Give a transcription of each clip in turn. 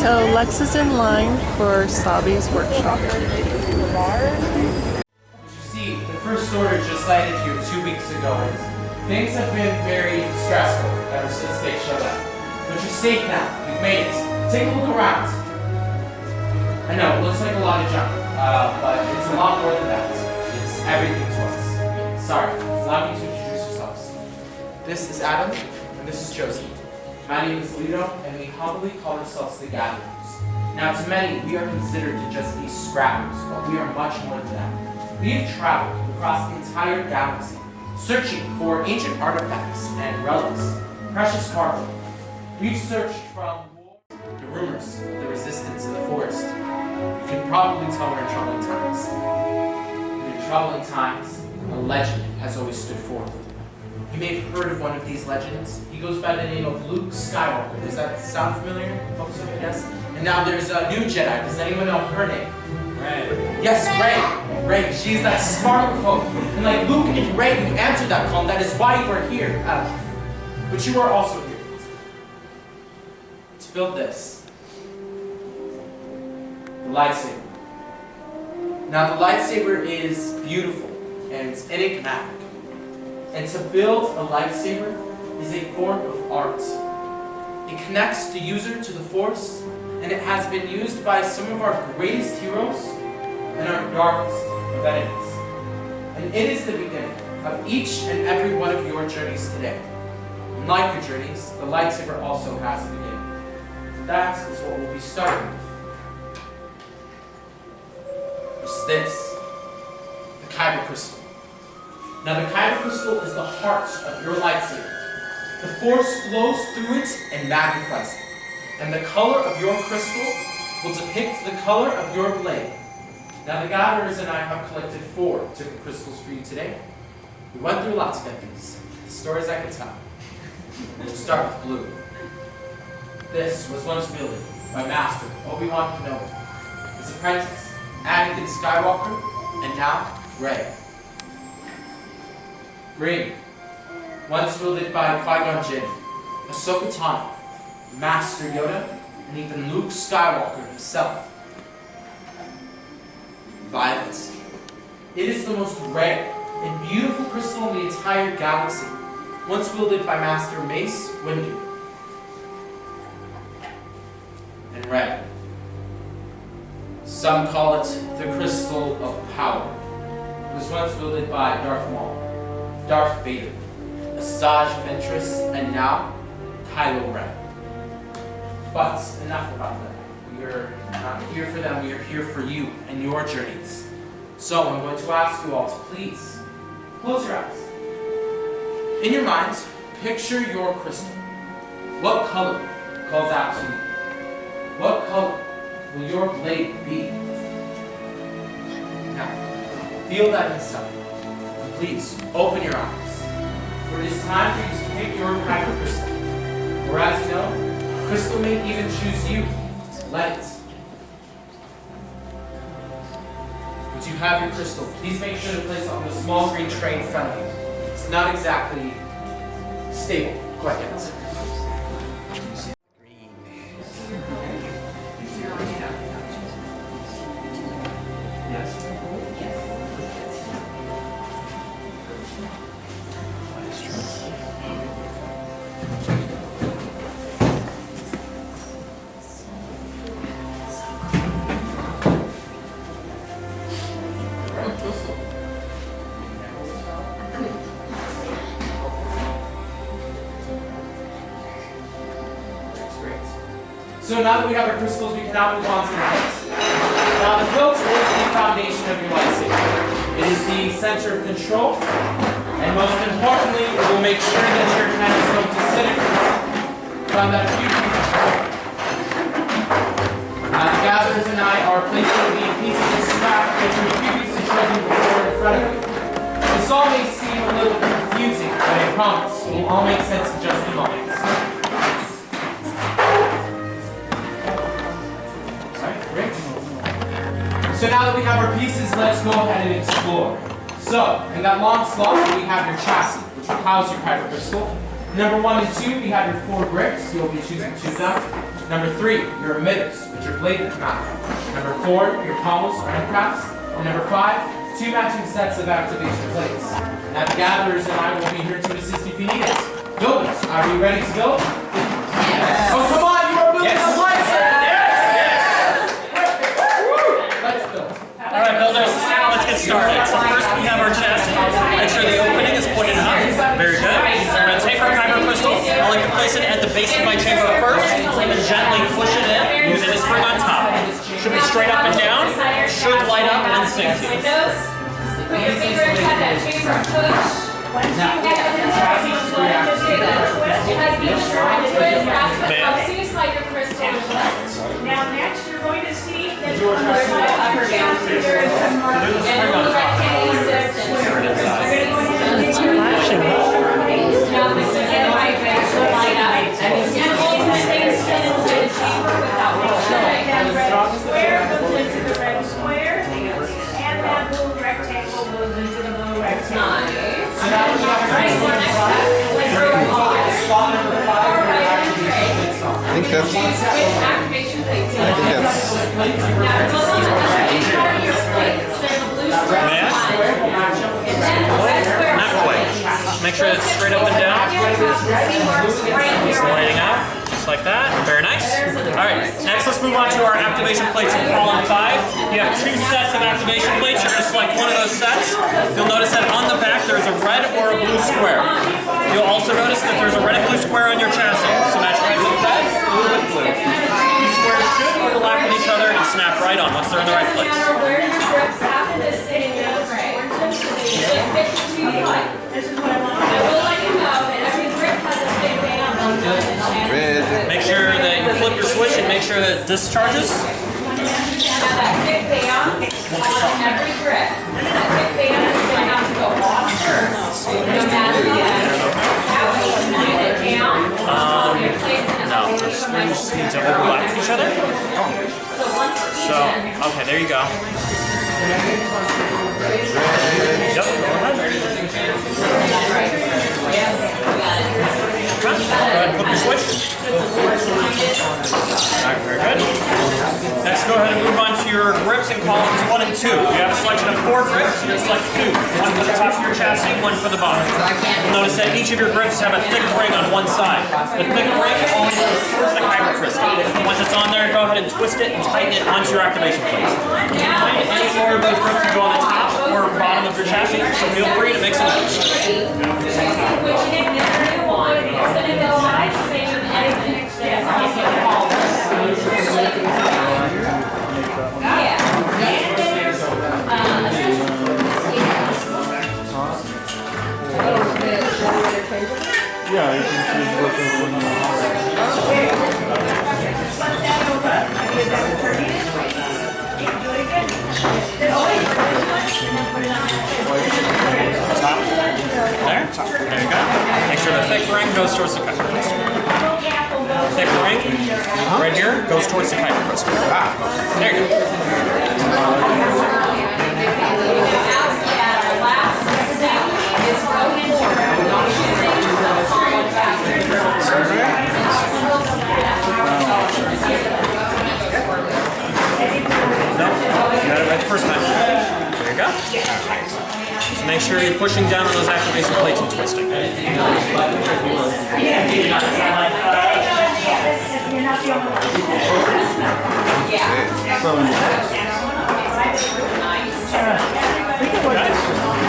So Lex is in line for Savi's workshop. As you see, the First Order just landed here 2 weeks ago, and things have been very stressful ever since they showed up. But you're safe now. You've made it. Take a look around. I know, it looks like a lot of junk, but it's a lot more than that. It's everything to us. Sorry, allow me to introduce yourselves. This is Adam, and this is Josie. My name is Lito, and we humbly call ourselves the Gatherers. Now, to many, we are considered to just be scrappers, but we are much more than that. We have traveled across the entire galaxy, searching for ancient artifacts and relics, precious cargo. We've searched from war to rumors of the resistance in the forest. You can probably tell we're in troubling times. In troubling times, a legend has always stood forth. You may have heard of one of these legends. He goes by the name of Luke Skywalker. Does that sound familiar? Folks, yes? And now there's a new Jedi. Does anyone know her name? Rey. Yes, Rey. Rey. She's that smart hope. And like Luke and Rey, you answered that call. And that is why you are here. But you are also here to build this. The lightsaber. Now the lightsaber is beautiful and it's enigmatic. And to build a lightsaber is a form of art. It connects the user to the Force, and it has been used by some of our greatest heroes and our darkest of enemies. And it is the beginning of each and every one of your journeys today. And like your journeys, the lightsaber also has a beginning. That is what we'll be starting with. It's this, the Kyber crystal. Now the Kyber crystal is the heart of your lightsaber. The Force flows through it and magnifies it. And the color of your crystal will depict the color of your blade. Now the Gatherers and I have collected 4 different crystals for you today. We went through a lot to get these. The stories I can tell. We'll start with blue. This was once wielded by Master Obi-Wan Kenobi, his apprentice, Anakin Skywalker, and now Rey. Green, once wielded by Qui-Gon Jinn, Ahsoka Tano, Master Yoda, and even Luke Skywalker himself. Violet. It is the most rare and beautiful crystal in the entire galaxy, once wielded by Master Mace Windu. And red. Some call it the Crystal of Power. It was once wielded by Darth Vader, a Sage Ventress, and now Kylo Ren. But enough about that. We are not here for them, we are here for you and your journeys. So I'm going to ask you all to please close your eyes. In your minds, picture your crystal. What color calls out to you? What color will your blade be? Now, feel that inside. Please, open your eyes. For it is time for you to pick your Kyber crystal. Or as you know, crystal may even choose you. Let it. Once you have your crystal, please make sure to place it on the small green tray in front of you. It's not exactly stable quite yet. So now that we have our crystals, we can now move on to the hilt. Now the hilt is the foundation of your lightsaber. It is the center of control, and most importantly, it will make sure that your hand is going to sit around that few. The Gatherers and I are placing the pieces of scrap that you previously chosen before in front of you. This all may seem a little confusing, but I promise it will all make sense in just a moment. So now that we have our pieces, let's go ahead and explore. So, in that long slot, we have your chassis, which will house your Kyber crystal. Number 1 and 2, we have your 4 bricks. You'll be choosing 2 of them. Number 3, your emitters, with your blade mount. Number 4, your pommels or end caps. And number 5, 2 matching sets of activation plates. Now the gatherers and I will be here to assist if you need us. Builders, are you ready to go? Yes. Oh, come on, you are building a lightsaber! Yes! Let's build. Alright, builders, let's get started. So first we have our chassis. Make sure the opening is pointed up. Very good. So we're going to take our kyber crystal. I like to place it at the base of my chamber first, and then gently push it in using the spring on top. Should be straight up and down, should light up and sync to you. Put your finger inside that chamber and push. Once you have the chassis, just go ahead and just do that. As you try to twist, that's what helps you slide your crystal. Now next you're going to see that There's no up or down. There is a marking. And we'll rectangle system. We're going to go ahead and It's flashing. now this is in my face, so light up. And only the things spin into the chamber without that red square goes into the red square, and that blue rectangle goes into the blue rectangle. nice. Alright, so next up, let's go on. Slot number 5 for your Alright, activation plate slot. I think that's. Which activation plates you I think want? that's. Now, go on the left part of your plates. There's a blue square Yes. line. And then a red square Not quite. Make sure it's straight up and down. It's lighting up, just like that. Very nice. Alright, next let's move on to our activation plates in column 5. You have 2 sets of activation plates. You're going to select one of those sets. You'll notice that on the back there's a red or a blue square. You'll also notice that there's a red and blue square on your chassis. So match red with red, blue with blue. These squares should overlap with each other and snap right on once they're in the right place. No matter where your grips happen to sit in the frame, so they should fit to you. This is what I want. I will let you know that every grip has a big band on it. Red. Make sure that you flip your switch and make sure that it discharges. Now that thick band on every grip, that thick band is going to have to go off first. No matter what. That way you can wind it down. Your plates in No, the screws need to overlap with each other. So one for each So, end. okay, there you go. Yep, go ahead. Go ahead and flip your switch. Alright, very good. Next, go ahead and move on to your grips in columns 1 and 2. You have a selection of 4 grips, you're going to select 2. One for the top of your chassis, one for the bottom. You'll notice that each of your grips have a thick ring on one side. The thick ring only goes towards the kyber crystal. Once it's on there, go ahead and twist it and tighten it onto your activation plates. Any more of those grips can go on the top or bottom of your chassis, so feel free to mix them up. Which whenever you want, it's going to go on the same everything. Yes, also all. Yeah, you can choose working with Top. There. There you go. Make sure the thick ring goes towards the kyber crystal. Thick ring, right here, goes towards the kyber crystal. There you go. You got it right the first time. There you go. So make sure you're pushing down on those activation plates and twisting.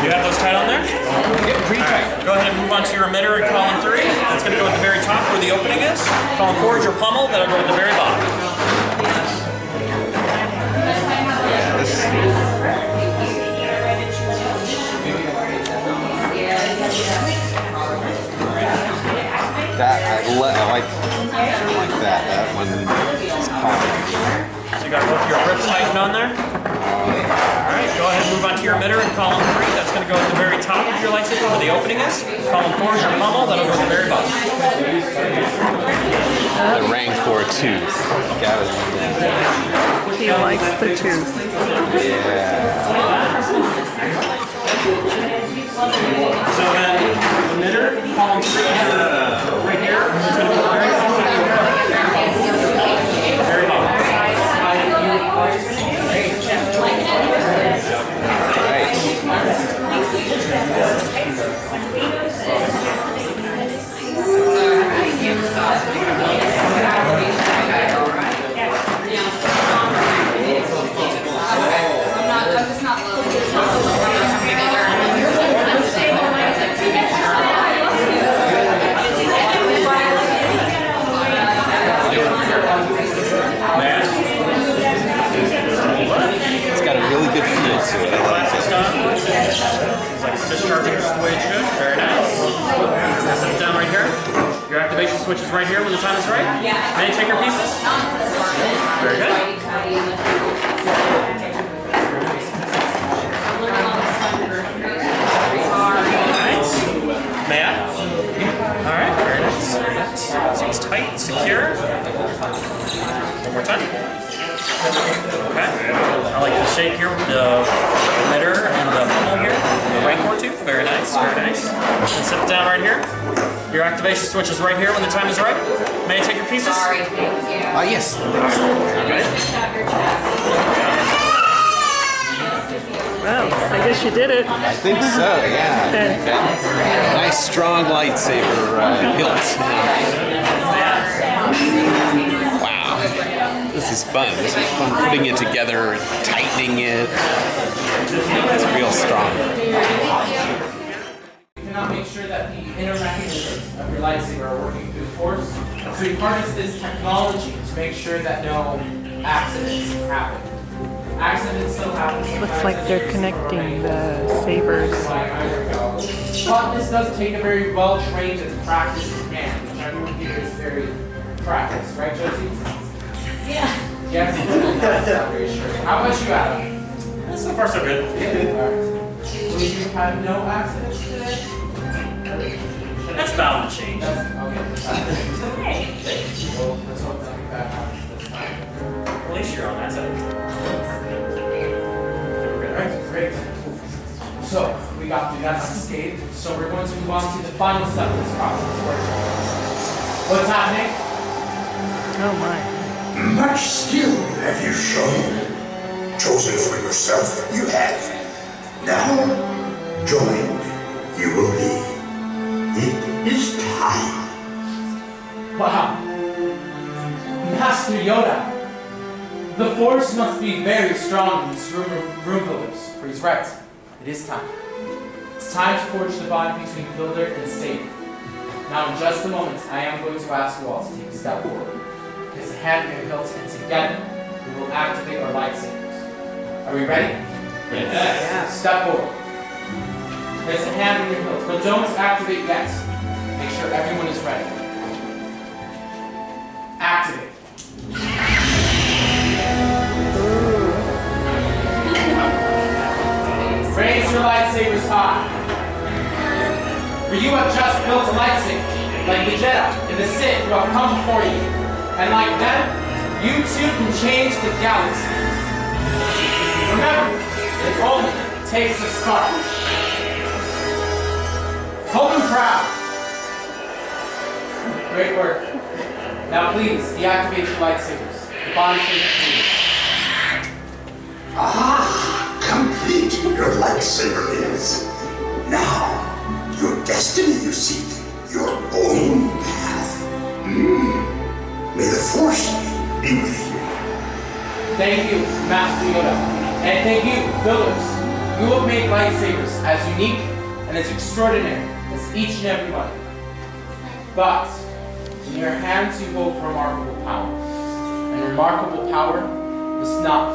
You have those tied on there? Alright, go ahead and move on to your emitter in column 3. That's going to go at the very top where the opening is. Column 4 is your pommel. That'll go at the very bottom. I like that. That one is calm. So you got both your grips tightened on there? Alright, go ahead and move on to your emitter in column 3. That's going to go at the very top of your lightsaber where the opening is. Column 4 is your pommel. That'll go at the very bottom. It rang for a tooth. Got it. He likes the tooth. Yeah. So then, emitter, column 3, right here. It's going to go at the very top of your switch is right here when the time is right. May I take your pieces? Very good. May I? Alright, very nice. Very nice. Seems tight, secure. One more time. Okay. I like the shape here with the glitter and the bubble here. The rancor too. Very nice, very nice. And sit down right here. Your activation switch is right here when the time is right. May I take your pieces? Sorry, thank you. Yes. Wow, I guess you did it. I think so, yeah. Okay. Nice strong lightsaber hilt. Wow. This is fun. This is fun putting it together, tightening it. It's real strong. You cannot make sure that the inner mechanisms of your lightsaber are working through the force. So you harness this technology to make sure that no accidents happen. Accidents still happen. Looks like they're connecting the sabers. But this does take a very well-trained and practiced hand, which everyone here is very practiced, right, Josie? Yeah. Yes. That's not very sure. How about you, Adam? So far, so good. Alright. Will you have no accidents today? That's bound to change. Okay. Well, let's hope nothing bad happens this time. At least you're on that side. Alright, great. So, we got through that unscathed, so we're going to move on to the final step of this process. What's happening? Oh my. Much skill have you shown. Chosen for yourself, you have. Now, joined, you will be. It is time. Wow. Master Yoda. The Force must be very strong in these room builders, for he's right. It is time. It's time to forge the bond between builder and saber. Now in just a moment, I am going to ask you all to take a step forward. Place a hand in your hilt, and together, we will activate our lightsabers. Are we ready? Yes. Step forward. Place a hand in your hilt, but don't activate yet. Make sure everyone is ready. Activate. Raise your lightsabers high. For you have just built a lightsaber, like the Jedi and the Sith who have come before you. And like them, you too can change the galaxy. Remember, it only takes a spark. Hold them proud. Great work. Now please, deactivate your lightsabers. The bond is completed. Complete your lightsaber is. Now, your destiny you seek, your own path. May the Force be with you. Thank you, Master Yoda. And thank you, builders. You have made lightsabers as unique and as extraordinary as each and every one. But in your hands you hold remarkable power. And remarkable power must not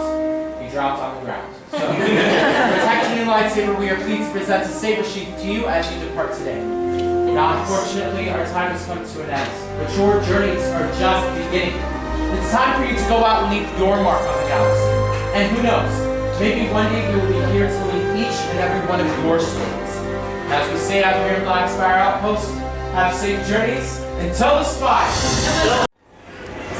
be dropped on the ground. So, protecting your lightsaber, we are pleased to present a saber sheath to you as you depart today. Now, unfortunately, our time has come to an end, but your journeys are just beginning. It's time for you to go out and leave your mark on the galaxy. And who knows, maybe one day we will be here to lead each and every one of your stories. As we say out here in Black Spire Outpost, have safe journeys and tell the spies.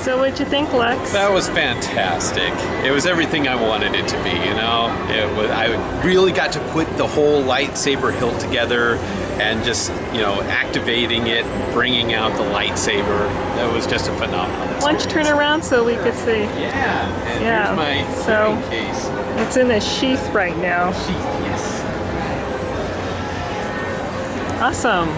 So what'd you think, Lex? That was fantastic. It was everything I wanted it to be, you know? I really got to put the whole lightsaber hilt together and just, you know, activating it, bringing out the lightsaber. That was just a phenomenal experience. Why don't you turn around so we could see? Yeah, and Yeah, here's my so- carrying case. It's in a sheath right now. Sheath, yes. Awesome.